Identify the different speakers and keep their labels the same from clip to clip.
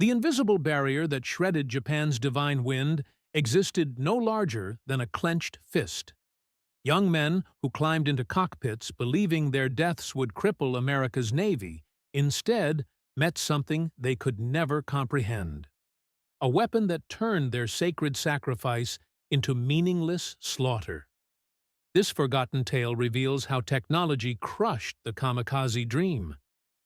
Speaker 1: The invisible barrier that shredded Japan's divine wind existed no larger than a clenched fist. Young men who climbed into cockpits believing their deaths would cripple America's Navy instead met something they could never comprehend. A weapon that turned their sacred sacrifice into meaningless slaughter. This forgotten tale reveals how technology crushed the kamikaze dream,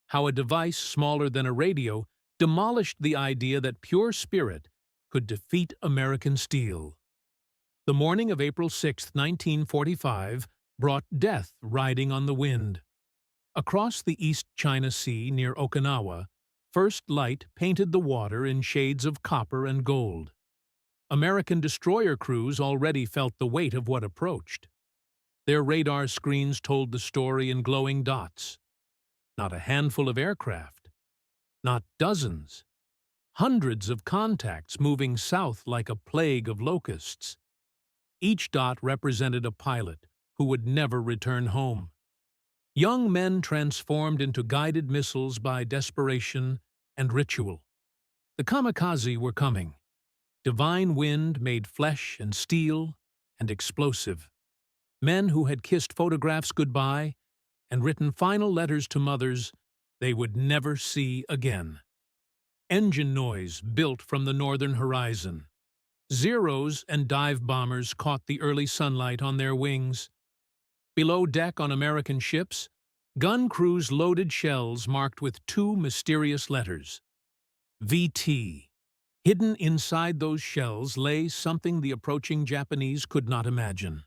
Speaker 1: how a device smaller than a radio demolished the idea that pure spirit could defeat American steel. The morning of April 6, 1945, brought death riding on the wind. Across the East China Sea near Okinawa, first light painted the water in shades of copper and gold. American destroyer crews already felt the weight of what approached. Their radar screens told the story in glowing dots. Not a handful of aircraft. Not dozens. Hundreds of contacts moving south like a plague of locusts. Each dot represented a pilot who would never return home. Young men transformed into guided missiles by desperation and ritual. The kamikaze were coming. Divine wind made flesh and steel and explosive. Men who had kissed photographs goodbye and written final letters to mothers they would never see again. Engine noise built from the northern horizon. Zeros and dive bombers caught the early sunlight on their wings. Below deck on American ships, gun crews loaded shells marked with two mysterious letters. VT. Hidden inside those shells lay something the approaching Japanese could not imagine.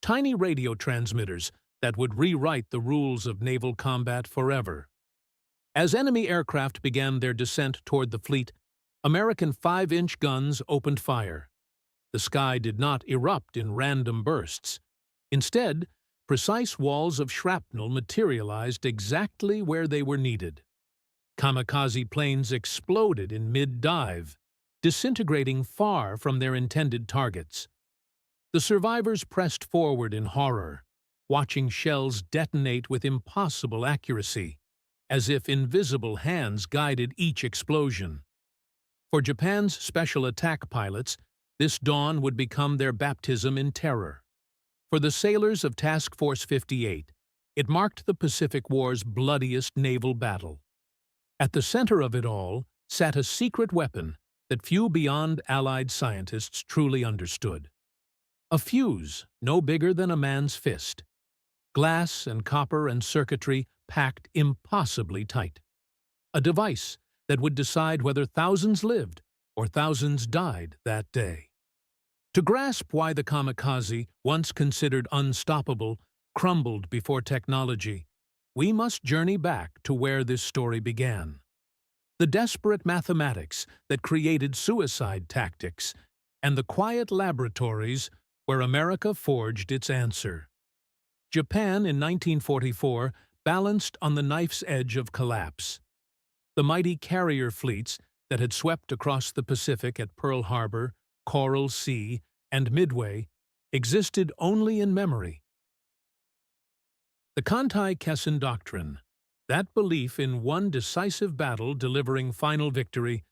Speaker 1: Tiny radio transmitters that would rewrite the rules of naval combat forever. As enemy aircraft began their descent toward the fleet, American 5-inch guns opened fire. The sky did not erupt in random bursts. Instead, precise walls of shrapnel materialized exactly where they were needed. Kamikaze planes exploded in mid-dive, disintegrating far from their intended targets. The survivors pressed forward in horror, watching shells detonate with impossible accuracy, as if invisible hands guided each explosion. For Japan's special attack pilots, this dawn would become their baptism in terror. For the sailors of Task Force 58, it marked the Pacific War's bloodiest naval battle. At the center of it all sat a secret weapon that few beyond Allied scientists truly understood. A fuse no bigger than a man's fist. Glass and copper and circuitry packed impossibly tight. A device that would decide whether thousands lived or thousands died that day. To grasp why the kamikaze, once considered unstoppable, crumbled before technology, we must journey back to where this story began. The desperate mathematics that created suicide tactics, and the quiet laboratories where America forged its answer. Japan in 1944 balanced on the knife's edge of collapse. The mighty carrier fleets that had swept across the Pacific at Pearl Harbor, Coral Sea, and Midway existed only in memory. The Kantai-Kessen Doctrine, that belief in one decisive battle delivering final victory,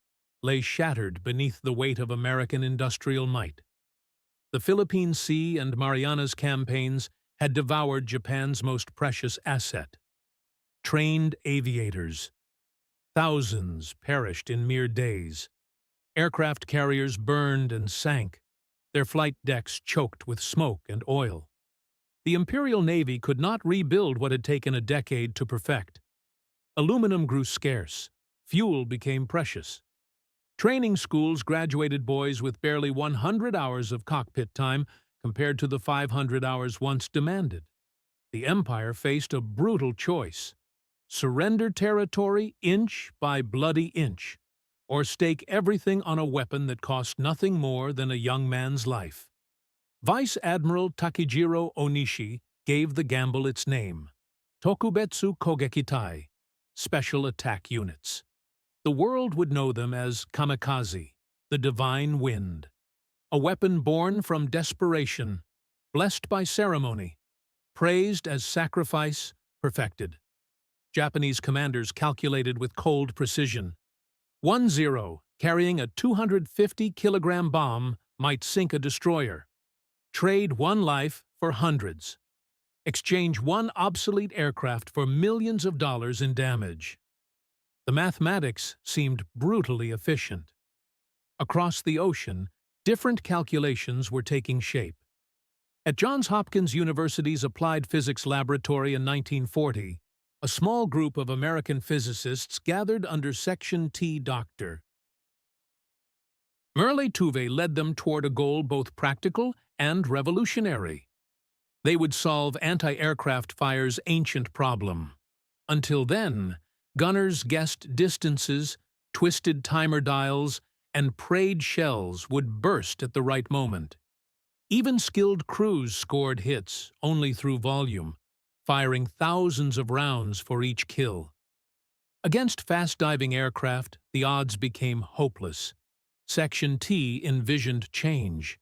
Speaker 1: lay shattered beneath the weight of American industrial might. The Philippine Sea and Marianas campaigns had devoured Japan's most precious asset. Trained aviators. Thousands perished in mere days. Aircraft carriers burned and sank, their flight decks choked with smoke and oil. The Imperial Navy could not rebuild what had taken a decade to perfect. Aluminum grew scarce. Fuel became precious. Training schools graduated boys with barely 100 hours of cockpit time compared to the 500 hours once demanded. The Empire faced a brutal choice: surrender territory inch by bloody inch, or stake everything on a weapon that cost nothing more than a young man's life. Vice Admiral Takejiro Onishi gave the gamble its name: Tokubetsu Kogekitai, Special Attack Units. The world would know them as Kamikaze, the Divine Wind, a weapon born from desperation, blessed by ceremony, praised as sacrifice perfected. Japanese commanders calculated with cold precision. 1-0, carrying a 250-kilogram bomb, might sink a destroyer. Trade one life for hundreds. Exchange one obsolete aircraft for millions of dollars in damage. The mathematics seemed brutally efficient. Across the ocean, different calculations were taking shape. At Johns Hopkins University's Applied Physics Laboratory in 1940, a small group of American physicists gathered under Section T Dr. Merle Tuve led them toward a goal both practical and revolutionary. They would solve anti-aircraft fire's ancient problem. Until then, gunners guessed distances, twisted timer dials, and prayed shells would burst at the right moment. Even skilled crews scored hits only through volume, firing thousands of rounds for each kill. Against fast-diving aircraft, the odds became hopeless. Section T envisioned change.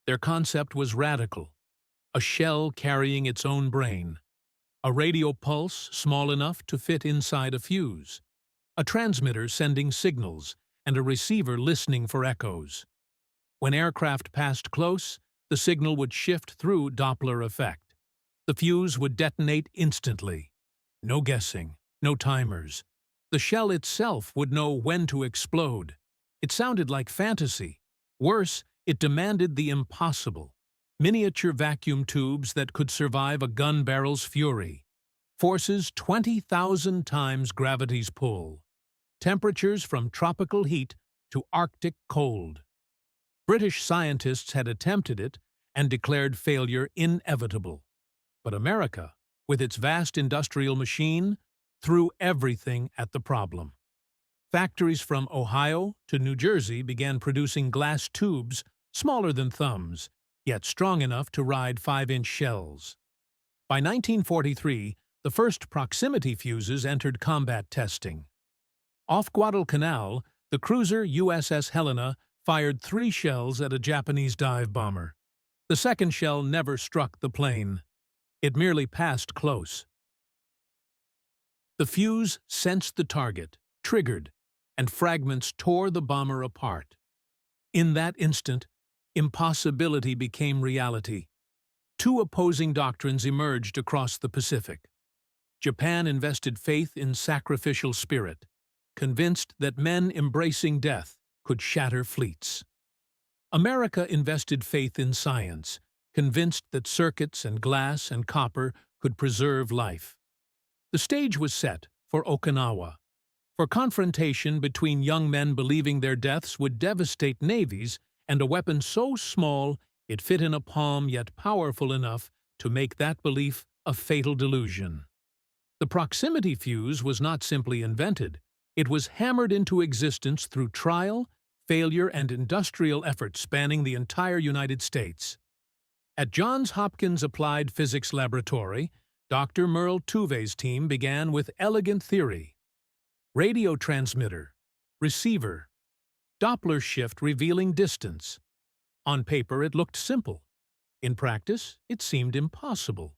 Speaker 1: Their concept was radical. A shell carrying its own brain. A radio pulse small enough to fit inside a fuse. A transmitter sending signals, and a receiver listening for echoes. When aircraft passed close, the signal would shift through Doppler effect. The fuse would detonate instantly. No guessing, no timers. The shell itself would know when to explode. It sounded like fantasy. Worse, it demanded the impossible. Miniature vacuum tubes that could survive a gun barrel's fury. Forces 20,000 times gravity's pull. Temperatures from tropical heat to Arctic cold. British scientists had attempted it and declared failure inevitable. But America, with its vast industrial machine, threw everything at the problem. Factories from Ohio to New Jersey began producing glass tubes smaller than thumbs, yet strong enough to ride 5-inch shells. By 1943, the first proximity fuses entered combat testing. Off Guadalcanal, the cruiser USS Helena fired 3 shells at a Japanese dive bomber. The second shell never struck the plane. It merely passed close. The fuse sensed the target, triggered, and fragments tore the bomber apart. In that instant, impossibility became reality. 2 opposing doctrines emerged across the Pacific. Japan invested faith in sacrificial spirit, convinced that men embracing death could shatter fleets. America invested faith in science, convinced that circuits and glass and copper could preserve life. The stage was set for Okinawa, for confrontation between young men believing their deaths would devastate navies and a weapon so small it fit in a palm yet powerful enough to make that belief a fatal delusion. The proximity fuse was not simply invented, it was hammered into existence through trial, failure, and industrial effort spanning the entire United States. At Johns Hopkins Applied Physics Laboratory, Dr. Merle Tuve's team began with elegant theory. Radio transmitter, receiver, Doppler shift revealing distance. On paper, it looked simple. In practice, it seemed impossible.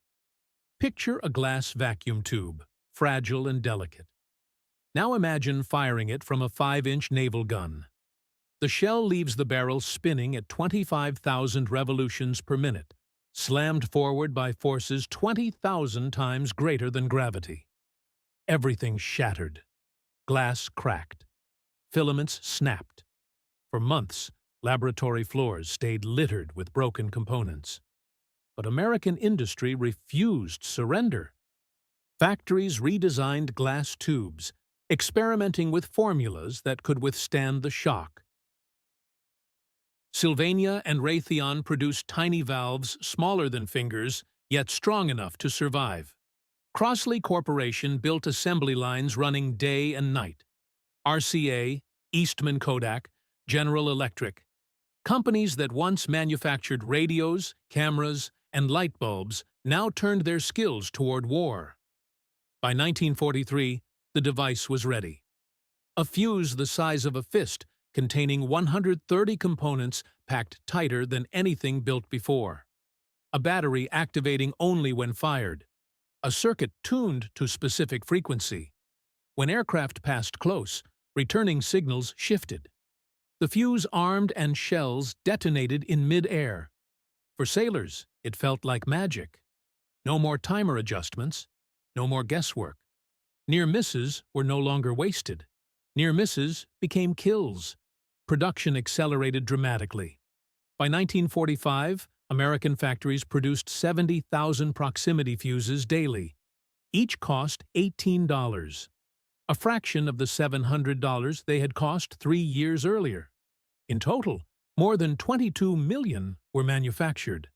Speaker 1: Picture a glass vacuum tube, fragile and delicate. Now imagine firing it from a 5-inch naval gun. The shell leaves the barrel spinning at 25,000 revolutions per minute, slammed forward by forces 20,000 times greater than gravity. Everything shattered. Glass cracked. Filaments snapped. For months, laboratory floors stayed littered with broken components. But American industry refused surrender. Factories redesigned glass tubes, experimenting with formulas that could withstand the shock. Sylvania and Raytheon produced tiny valves smaller than fingers, yet strong enough to survive. Crossley Corporation built assembly lines running day and night. RCA, Eastman Kodak, General Electric. Companies that once manufactured radios, cameras, and light bulbs now turned their skills toward war. By 1943, the device was ready. A fuse the size of a fist, containing 130 components packed tighter than anything built before. A battery activating only when fired. a circuit tuned to specific frequency. When aircraft passed close, returning signals shifted. The fuse armed and shells detonated in mid-air. For sailors, it felt like magic. No more timer adjustments, no more guesswork. Near misses were no longer wasted. Near misses became kills. Production accelerated dramatically. By 1945, American factories produced 70,000 proximity fuses daily. Each cost $18, a fraction of the $700 they had cost 3 years earlier. In total, more than 22 million were manufactured.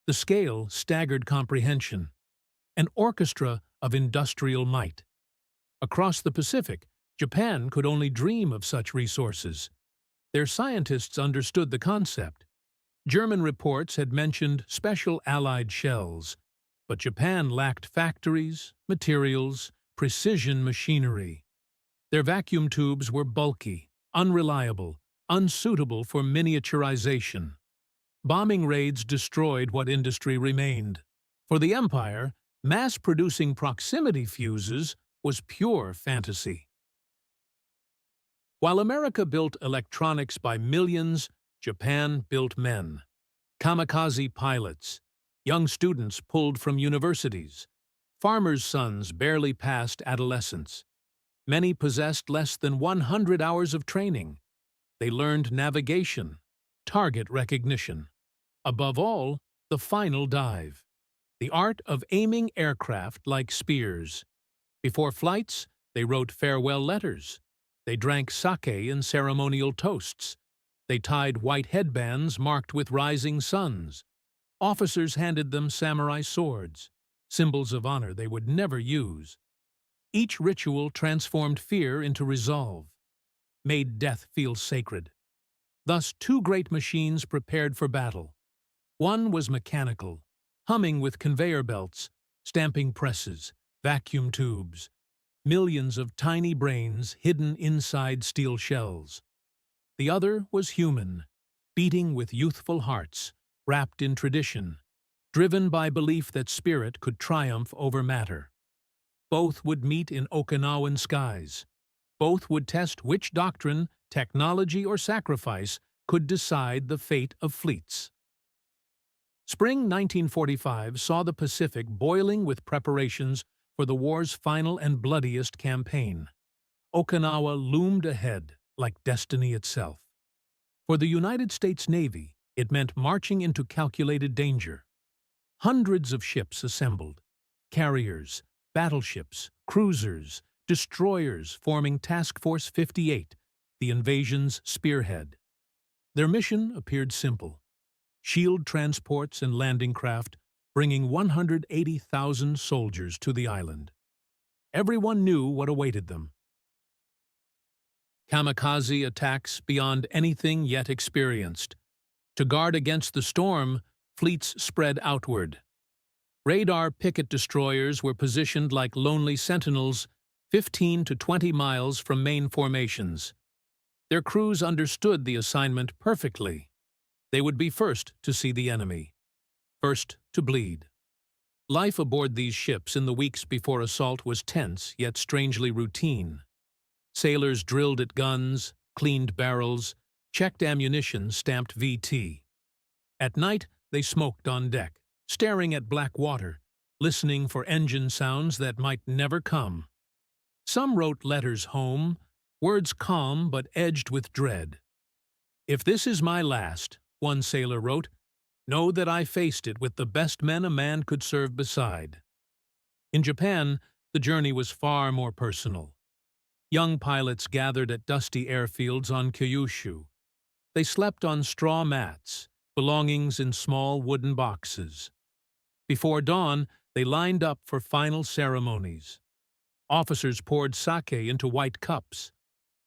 Speaker 1: The scale staggered comprehension. An orchestra of industrial might. Across the Pacific, Japan could only dream of such resources. Their scientists understood the concept. German reports had mentioned special Allied shells, but Japan lacked factories, materials, precision machinery. Their vacuum tubes were bulky, unreliable, unsuitable for miniaturization. Bombing raids destroyed what industry remained. For the Empire, mass-producing proximity fuses was pure fantasy. While America built electronics by millions, Japan built men. Kamikaze pilots, young students pulled from universities, farmers' sons barely past adolescence. Many possessed less than 100 hours of training. They learned navigation, target recognition. Above all, the final dive. The art of aiming aircraft like spears. Before flights, they wrote farewell letters. They drank sake in ceremonial toasts. They tied white headbands marked with rising suns. Officers handed them samurai swords, symbols of honor they would never use. Each ritual transformed fear into resolve, made death feel sacred. Thus, two great machines prepared for battle. One was mechanical, humming with conveyor belts, stamping presses, vacuum tubes, millions of tiny brains hidden inside steel shells. The other was human, beating with youthful hearts, wrapped in tradition, driven by belief that spirit could triumph over matter. Both would meet in Okinawan skies. Both would test which doctrine, technology, or sacrifice could decide the fate of fleets. Spring 1945 saw the Pacific boiling with preparations for the war's final and bloodiest campaign. Okinawa loomed ahead like destiny itself. For the United States Navy, it meant marching into calculated danger. Hundreds of ships assembled, carriers, battleships, cruisers, destroyers forming Task Force 58, the invasion's spearhead. Their mission appeared simple: shield transports and landing craft bringing 180,000 soldiers to the island. Everyone knew what awaited them. Kamikaze attacks beyond anything yet experienced. To guard against the storm, fleets spread outward. Radar picket destroyers were positioned like lonely sentinels 15 to 20 miles from main formations. Their crews understood the assignment perfectly. They would be first to see the enemy, first to bleed. Life aboard these ships in the weeks before assault was tense yet strangely routine. Sailors drilled at guns, cleaned barrels, checked ammunition stamped VT. At night, they smoked on deck, staring at black water, listening for engine sounds that might never come. Some wrote letters home, words calm but edged with dread. "If this is my last," one sailor wrote, "know that I faced it with the best men a man could serve beside." In Japan, the journey was far more personal. Young pilots gathered at dusty airfields on Kyushu. They slept on straw mats, belongings in small wooden boxes. Before dawn, they lined up for final ceremonies. Officers poured sake into white cups.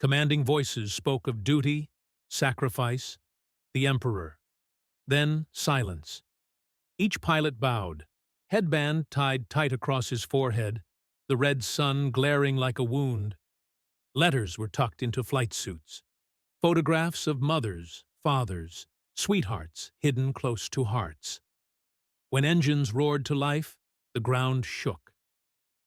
Speaker 1: Commanding voices spoke of duty, sacrifice, the emperor. Then silence. Each pilot bowed, headband tied tight across his forehead, the red sun glaring like a wound. Letters were tucked into flight suits. Photographs of mothers, fathers, sweethearts hidden close to hearts. When engines roared to life, the ground shook.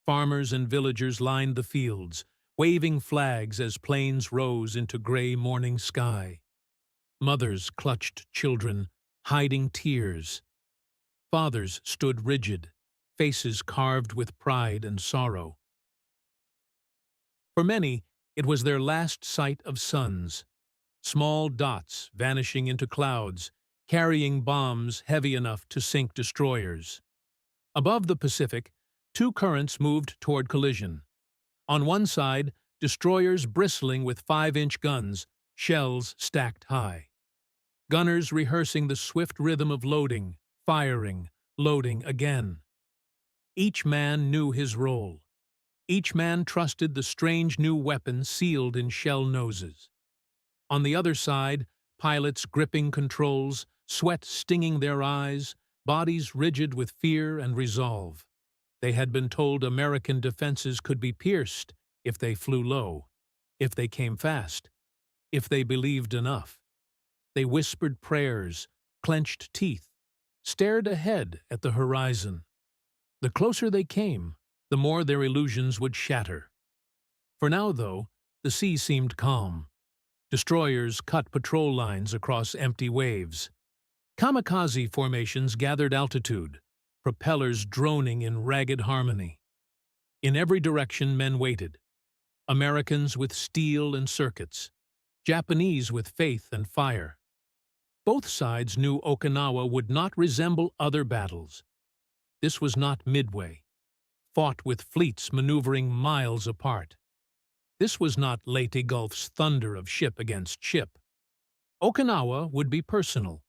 Speaker 1: Farmers and villagers lined the fields, waving flags as planes rose into gray morning sky. Mothers clutched children, hiding tears. Fathers stood rigid, faces carved with pride and sorrow. For many, it was their last sight of sons, small dots vanishing into clouds, carrying bombs heavy enough to sink destroyers. Above the Pacific, two currents moved toward collision. On one side, destroyers bristling with 5-inch guns, shells stacked high. Gunners rehearsing the swift rhythm of loading, firing, loading again. Each man knew his role. Each man trusted the strange new weapon sealed in shell noses. On the other side, pilots gripping controls, sweat stinging their eyes, bodies rigid with fear and resolve. They had been told American defenses could be pierced if they flew low, if they came fast, if they believed enough. They whispered prayers, clenched teeth, stared ahead at the horizon. The closer they came, the more their illusions would shatter. For now, though, the sea seemed calm. Destroyers cut patrol lines across empty waves. Kamikaze formations gathered altitude, propellers droning in ragged harmony. In every direction men waited. Americans with steel and circuits, Japanese with faith and fire. Both sides knew Okinawa would not resemble other battles. This was not Midway, fought with fleets maneuvering miles apart. This was not Leyte Gulf's thunder of ship against ship. Okinawa would be personal.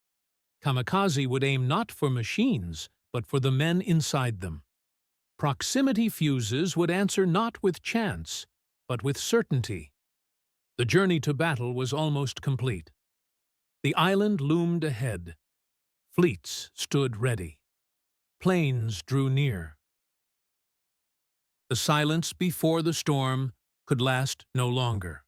Speaker 1: Kamikaze would aim not for machines, but for the men inside them. Proximity fuses would answer not with chance, but with certainty. The journey to battle was almost complete. The island loomed ahead. Fleets stood ready. Planes drew near. The silence before the storm could last no longer.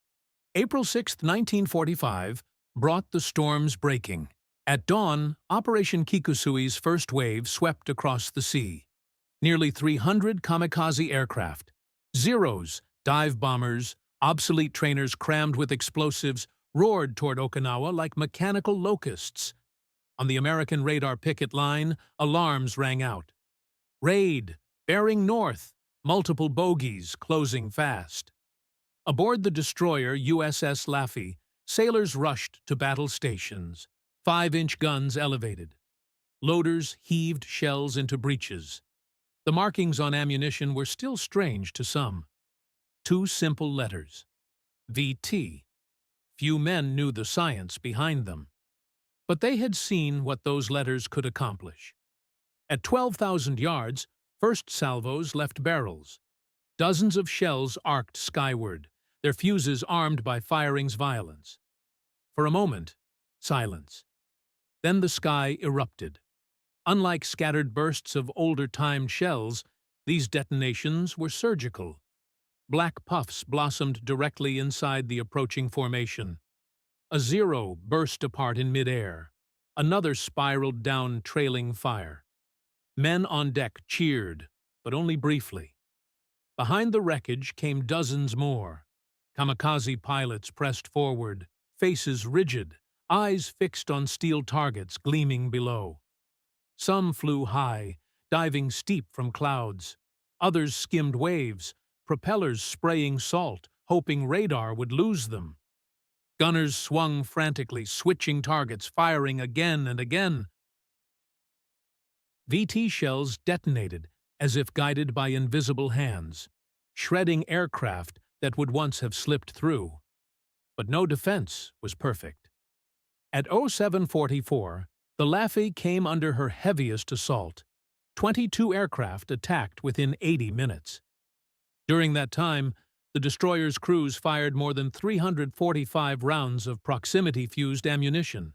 Speaker 1: April 6, 1945, brought the storms breaking. At dawn, Operation Kikusui's first wave swept across the sea. Nearly 300 kamikaze aircraft, Zeros, dive bombers, obsolete trainers crammed with explosives, roared toward Okinawa like mechanical locusts. On the American radar picket line, alarms rang out. Raid, bearing north, multiple bogies closing fast. Aboard the destroyer USS Laffey, sailors rushed to battle stations. 5-inch guns elevated. Loaders heaved shells into breaches. The markings on ammunition were still strange to some. 2 simple letters. VT. Few men knew the science behind them. But they had seen what those letters could accomplish. At 12,000 yards, first salvos left barrels. Dozens of shells arced skyward, their fuses armed by firing's violence. For a moment, silence. Then the sky erupted. Unlike scattered bursts of older-timed shells, these detonations were surgical. Black puffs blossomed directly inside the approaching formation. A Zero burst apart in midair. Another spiraled down, trailing fire. Men on deck cheered, but only briefly. Behind the wreckage came dozens more. Kamikaze pilots pressed forward, faces rigid, eyes fixed on steel targets gleaming below. Some flew high, diving steep from clouds. Others skimmed waves, propellers spraying salt, hoping radar would lose them. Gunners swung frantically, switching targets, firing again and again. VT shells detonated as if guided by invisible hands, shredding aircraft that would once have slipped through. But no defense was perfect. At 0744, the Laffey came under her heaviest assault. 22 aircraft attacked within 80 minutes. During that time, the destroyer's crews fired more than 345 rounds of proximity-fused ammunition.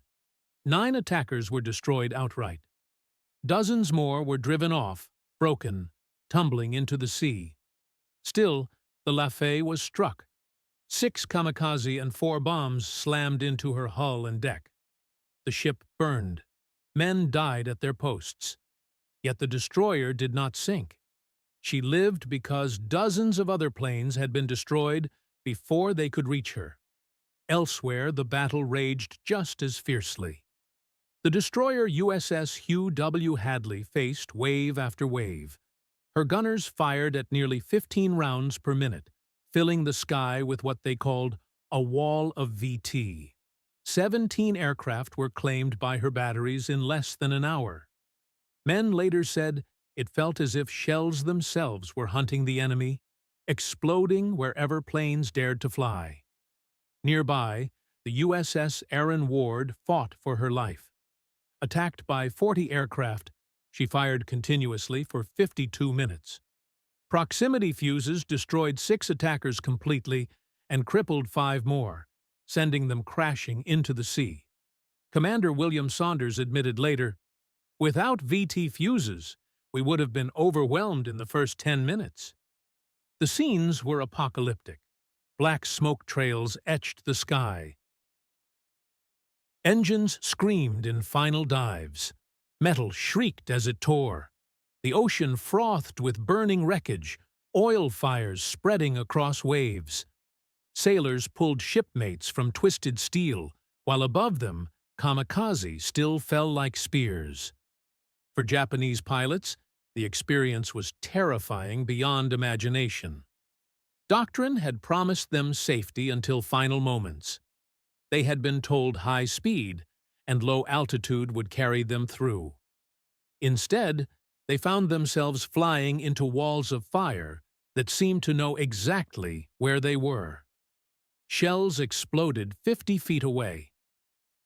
Speaker 1: 9 attackers were destroyed outright. Dozens more were driven off, broken, tumbling into the sea. Still, the Laffey was struck. 6 kamikaze and 4 bombs slammed into her hull and deck. The ship burned. Men died at their posts. Yet the destroyer did not sink. She lived because dozens of other planes had been destroyed before they could reach her. Elsewhere, the battle raged just as fiercely. The destroyer USS Hugh W. Hadley faced wave after wave. Her gunners fired at nearly 15 rounds per minute, filling the sky with what they called a wall of VT. 17 aircraft were claimed by her batteries in less than an hour. Men later said it felt as if shells themselves were hunting the enemy, exploding wherever planes dared to fly. Nearby, the USS Aaron Ward fought for her life. Attacked by 40 aircraft, she fired continuously for 52 minutes. Proximity fuses destroyed 6 attackers completely and crippled 5 more, sending them crashing into the sea. Commander William Saunders admitted later, "Without VT fuses, we would have been overwhelmed in the first 10 minutes." The scenes were apocalyptic. Black smoke trails etched the sky. Engines screamed in final dives. Metal shrieked as it tore. The ocean frothed with burning wreckage, oil fires spreading across waves. Sailors pulled shipmates from twisted steel, while above them, kamikaze still fell like spears. For Japanese pilots, the experience was terrifying beyond imagination. Doctrine had promised them safety until final moments. They had been told high speed and low altitude would carry them through. Instead, they found themselves flying into walls of fire that seemed to know exactly where they were. Shells exploded 50 feet away.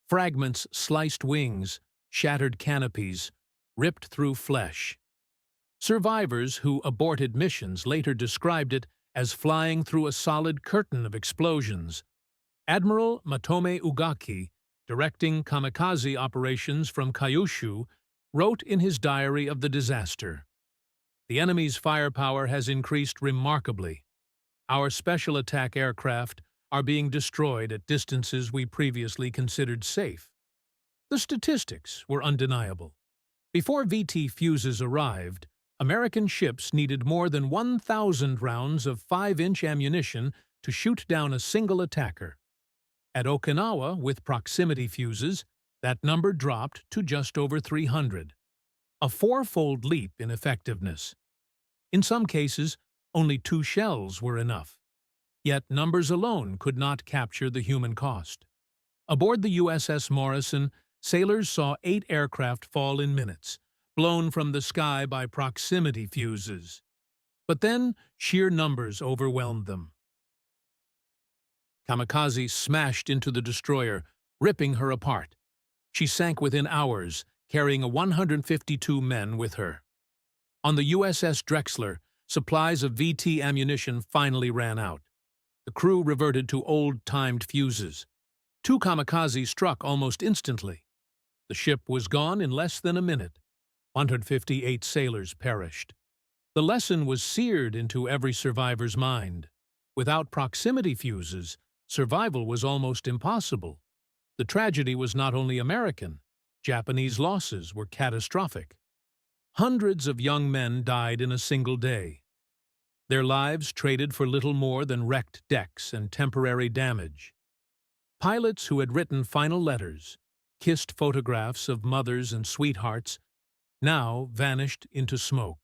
Speaker 1: Fragments sliced wings, shattered canopies, ripped through flesh. Survivors who aborted missions later described it as flying through a solid curtain of explosions. Admiral Matome Ugaki, directing kamikaze operations from Kyushu, wrote in his diary of the disaster, "The enemy's firepower has increased remarkably. Our special attack aircraft are being destroyed at distances we previously considered safe." The statistics were undeniable. Before VT fuses arrived, American ships needed more than 1,000 rounds of 5-inch ammunition to shoot down a single attacker. At Okinawa, with proximity fuses, that number dropped to just over 300. A 4-fold leap in effectiveness. In some cases, only 2 shells were enough. Yet numbers alone could not capture the human cost. Aboard the USS Morrison, sailors saw 8 aircraft fall in minutes, blown from the sky by proximity fuses. But then, sheer numbers overwhelmed them. Kamikaze smashed into the destroyer, ripping her apart. She sank within hours, carrying 152 men with her. On the USS Drexler, supplies of VT ammunition finally ran out. The crew reverted to old-timed fuses. 2 kamikaze struck almost instantly. The ship was gone in less than a minute. 158 sailors perished. The lesson was seared into every survivor's mind. Without proximity fuses, survival was almost impossible. The tragedy was not only American. Japanese losses were catastrophic. Hundreds of young men died in a single day. Their lives traded for little more than wrecked decks and temporary damage. Pilots who had written final letters, kissed photographs of mothers and sweethearts, now vanished into smoke.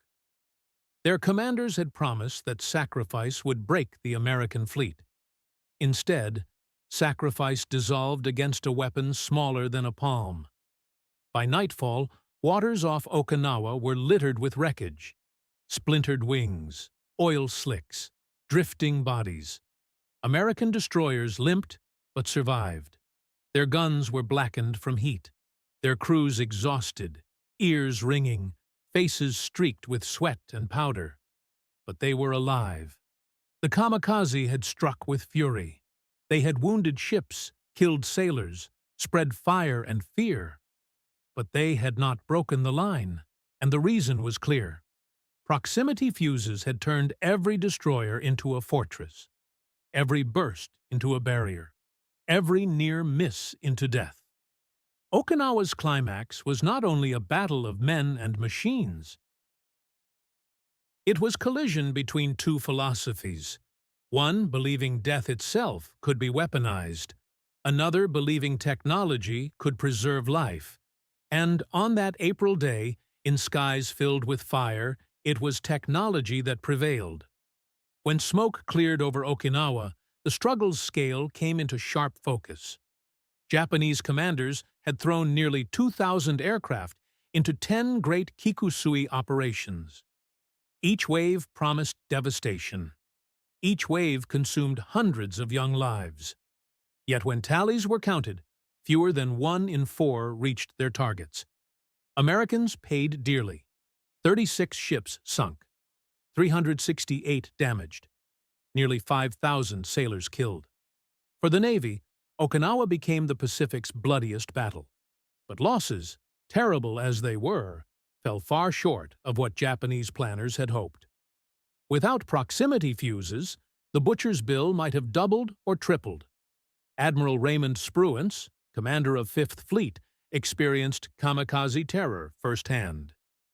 Speaker 1: Their commanders had promised that sacrifice would break the American fleet. Instead, sacrifice dissolved against a weapon smaller than a palm. By nightfall, waters off Okinawa were littered with wreckage. Splintered wings, oil slicks, drifting bodies. American destroyers limped but survived. Their guns were blackened from heat, their crews exhausted, ears ringing, faces streaked with sweat and powder. But they were alive. The kamikaze had struck with fury. They had wounded ships, killed sailors, spread fire and fear. But they had not broken the line, and the reason was clear. Proximity fuses had turned every destroyer into a fortress, every burst into a barrier, every near miss into death. Okinawa's climax was not only a battle of men and machines. It was collision between two philosophies, one believing death itself could be weaponized, another believing technology could preserve life. And on that April day, in skies filled with fire, it was technology that prevailed. When smoke cleared over Okinawa, the struggle's scale came into sharp focus. Japanese commanders had thrown nearly 2,000 aircraft into 10 great Kikusui operations. Each wave promised devastation. Each wave consumed hundreds of young lives. Yet when tallies were counted, fewer than 1 in 4 reached their targets. Americans paid dearly. 36 ships sunk, 368 damaged, nearly 5,000 sailors killed. For the Navy, Okinawa became the Pacific's bloodiest battle. But losses, terrible as they were, fell far short of what Japanese planners had hoped. Without proximity fuses, the butcher's bill might have doubled or tripled. Admiral Raymond Spruance, commander of Fifth Fleet, experienced kamikaze terror firsthand.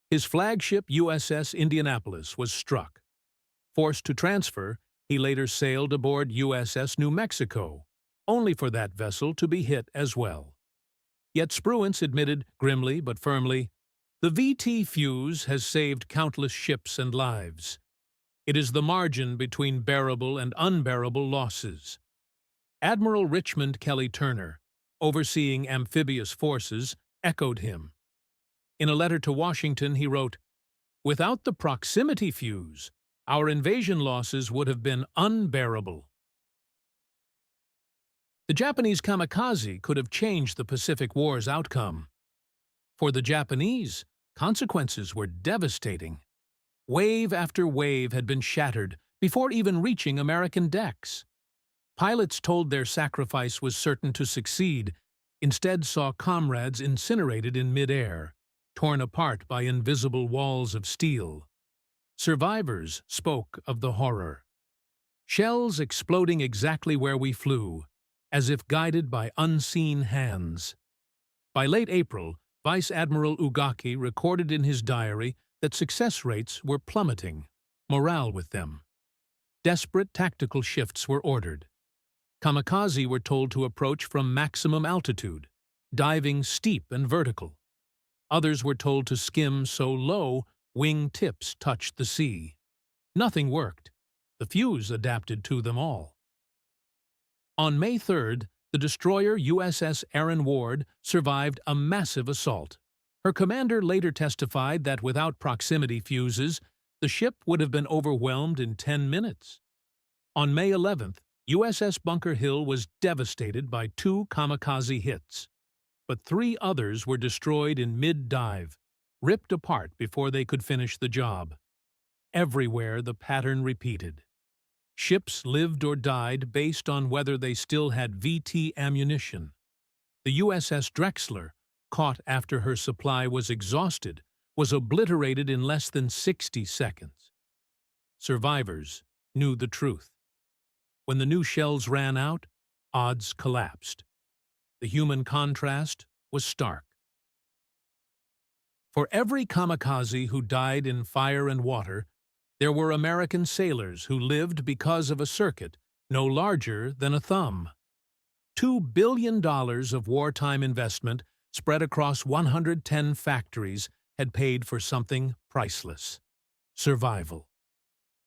Speaker 1: His flagship USS Indianapolis was struck. Forced to transfer, he later sailed aboard USS New Mexico, only for that vessel to be hit as well. Yet Spruance admitted grimly but firmly, "The VT fuse has saved countless ships and lives. It is the margin between bearable and unbearable losses." Admiral Richmond Kelly Turner, overseeing amphibious forces, echoed him. In a letter to Washington, he wrote, "Without the proximity fuse, our invasion losses would have been unbearable." The Japanese kamikaze could have changed the Pacific War's outcome. For the Japanese, consequences were devastating. Wave after wave had been shattered before even reaching American decks. Pilots told their sacrifice was certain to succeed, instead saw comrades incinerated in midair, torn apart by invisible walls of steel. Survivors spoke of the horror. Shells exploding exactly where we flew, as if guided by unseen hands. By late April, Vice Admiral Ugaki recorded in his diary that success rates were plummeting, morale with them. Desperate tactical shifts were ordered. Kamikaze were told to approach from maximum altitude, diving steep and vertical. Others were told to skim so low wing tips touched the sea. Nothing worked. The fuse adapted to them all. On May 3rd, the destroyer USS Aaron Ward survived a massive assault. Her commander later testified that without proximity fuses, the ship would have been overwhelmed in 10 minutes. On May 11th, USS Bunker Hill was devastated by 2 kamikaze hits, but 3 others were destroyed in mid-dive, ripped apart before they could finish the job. Everywhere the pattern repeated. Ships lived or died based on whether they still had VT ammunition. The USS Drexler, caught after her supply was exhausted, was obliterated in less than 60 seconds. Survivors knew the truth. When the new shells ran out, odds collapsed. The human contrast was stark. For every kamikaze who died in fire and water, there were American sailors who lived because of a circuit no larger than a thumb. $2 billion of wartime investment spread across 110 factories had paid for something priceless: survival.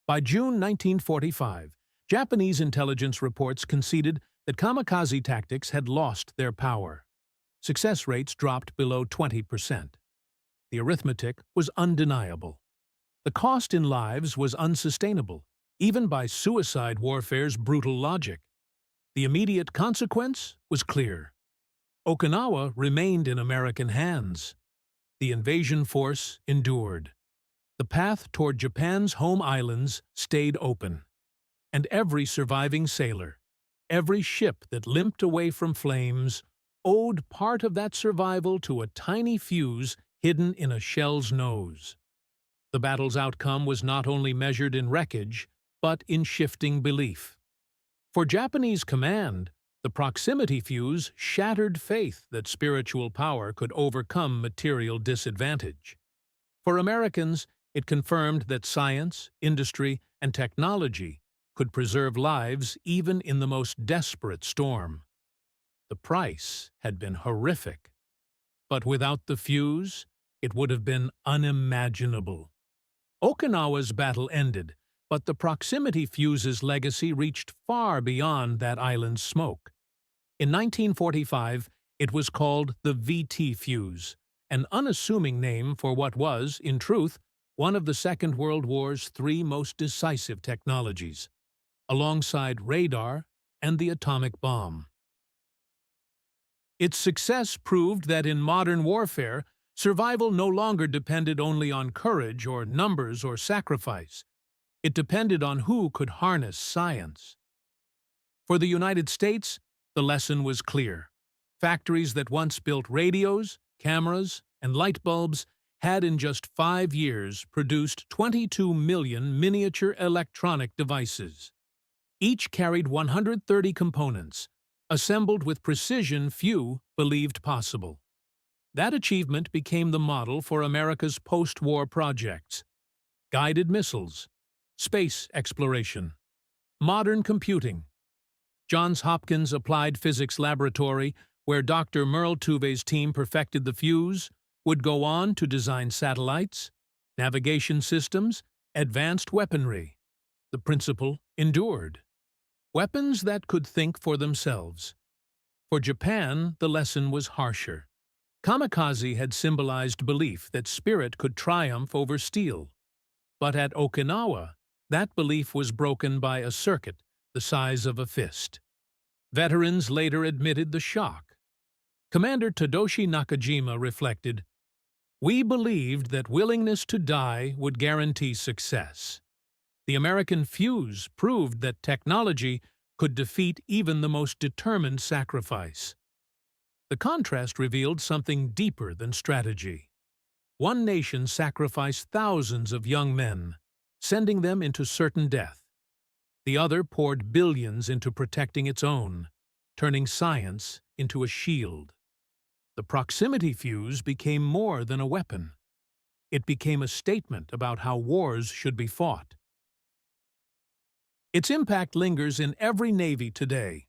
Speaker 1: By June 1945, Japanese intelligence reports conceded that kamikaze tactics had lost their power. Success rates dropped below 20%. The arithmetic was undeniable. The cost in lives was unsustainable, even by suicide warfare's brutal logic. The immediate consequence was clear. Okinawa remained in American hands. The invasion force endured. The path toward Japan's home islands stayed open. And every surviving sailor, every ship that limped away from flames, owed part of that survival to a tiny fuse hidden in a shell's nose. The battle's outcome was not only measured in wreckage, but in shifting belief. For Japanese command, the proximity fuse shattered faith that spiritual power could overcome material disadvantage. For Americans, It confirmed that science, industry, and technology could preserve lives even in the most desperate storm. The price had been horrific, but without the fuse, it would have been unimaginable. Okinawa's battle ended, but the proximity fuse's legacy reached far beyond that island's smoke. In 1945, it was called the VT fuse, an unassuming name for what was, in truth, one of the Second World War's three most decisive technologies, alongside radar and the atomic bomb. Its success proved that in modern warfare, survival no longer depended only on courage or numbers or sacrifice. It depended on who could harness science. For the United States, the lesson was clear. Factories that once built radios, cameras, and light bulbs had in just 5 years produced 22 million miniature electronic devices. Each carried 130 components, assembled with precision few believed possible. That achievement became the model for America's post-war projects: guided missiles, space exploration, modern computing. Johns Hopkins Applied Physics Laboratory, where Dr. Merle Tuve's team perfected the fuse, would go on to design satellites, navigation systems, advanced weaponry. The principle endured. Weapons that could think for themselves. For Japan, the lesson was harsher. Kamikaze had symbolized belief that spirit could triumph over steel. But at Okinawa, that belief was broken by a circuit the size of a fist. Veterans later admitted the shock. Commander Tadashi Nakajima reflected, "We believed that willingness to die would guarantee success. The American fuse proved that technology could defeat even the most determined sacrifice." The contrast revealed something deeper than strategy. One nation sacrificed thousands of young men, sending them into certain death. The other poured billions into protecting its own, turning science into a shield. The proximity fuse became more than a weapon. It became a statement about how wars should be fought. Its impact lingers in every navy today.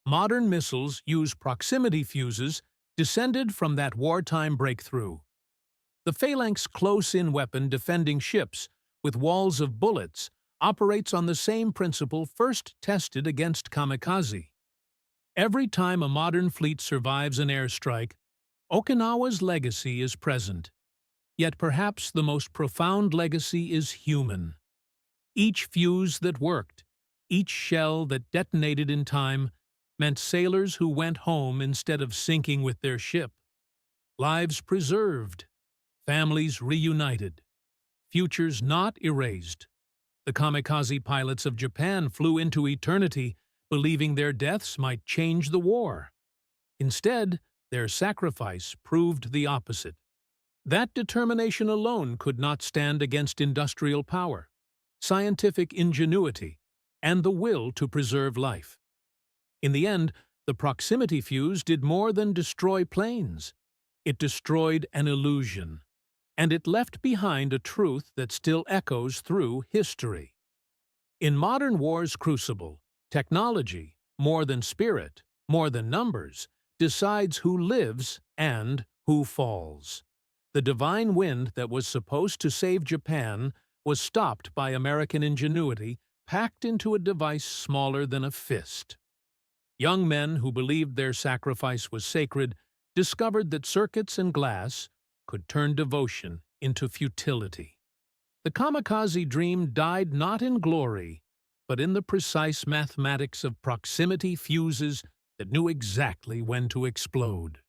Speaker 1: Modern missiles use proximity fuses descended from that wartime breakthrough. The phalanx close-in weapon defending ships with walls of bullets operates on the same principle first tested against Kamikaze. Every time a modern fleet survives an airstrike, Okinawa's legacy is present. Yet perhaps the most profound legacy is human. Each fuse that worked, each shell that detonated in time, meant sailors who went home instead of sinking with their ship. Lives preserved, families reunited, futures not erased. The kamikaze pilots of Japan flew into eternity, believing their deaths might change the war. Instead, their sacrifice proved the opposite. That determination alone could not stand against industrial power, scientific ingenuity, and the will to preserve life. In the end, the proximity fuse did more than destroy planes. It destroyed an illusion, and it left behind a truth that still echoes through history. In modern war's crucible, technology, more than spirit, more than numbers, decides who lives and who falls. The divine wind that was supposed to save Japan was stopped by American ingenuity, packed into a device smaller than a fist. Young men who believed their sacrifice was sacred discovered that circuits and glass could turn devotion into futility. The kamikaze dream died not in glory, but in the precise mathematics of proximity fuses that knew exactly when to explode.